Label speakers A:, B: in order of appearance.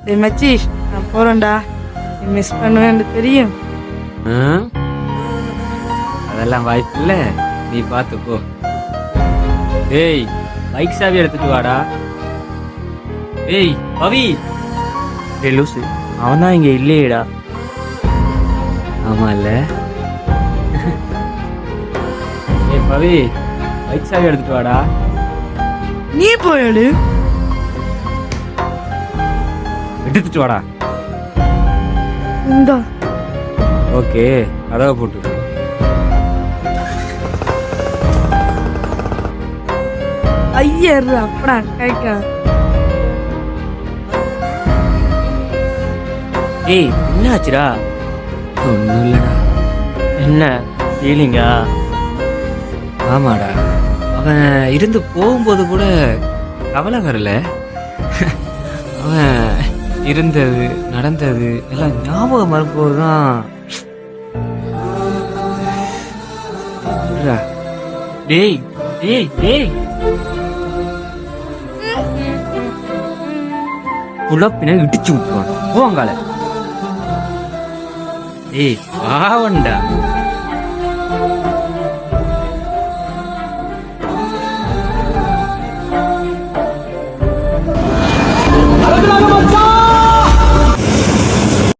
A: டேய் மச்சி, நான் போறேன்டா. நீ மிஸ் பண்ணுவேன்னு தெரியும்.
B: அதெல்லாம் வாய்ப்பு இல்ல, நீ பாத்துக்கோ. டேய் பைக் சாவி எடுத்துட்டு வாடா. டேய் பவி.
C: டேய் லூசு, அவன் தான் இங்க இல்லையேடா.
B: ஆமா இல்ல. ஏய் பவி, பைக் சாவி எடுத்துட்டு வாடா.
A: நீ போயிடு.
B: எடுத்துட்டு வாடா.
A: இந்தா.
B: ஓகே, கதவை போட்டு.
A: ஐயர் அப்படா கேட்க.
C: ஏய் என்னாச்சுடா?
B: ஒன்றும் இல்லைடா.
C: என்ன ஃபீலிங்கா?
B: ஆமாடா, அவன் இருந்து போகும்போது கூட கவலை வரல. அவன் இருந்தது நடந்தது எல்லாம் ஞாபகம் வரும்போதுதான்.
C: டேய் டேய் டேய்,
B: குழப்பின இடிச்சு விட்டுருவான் போங்கால. ஏய் பாவண்டா.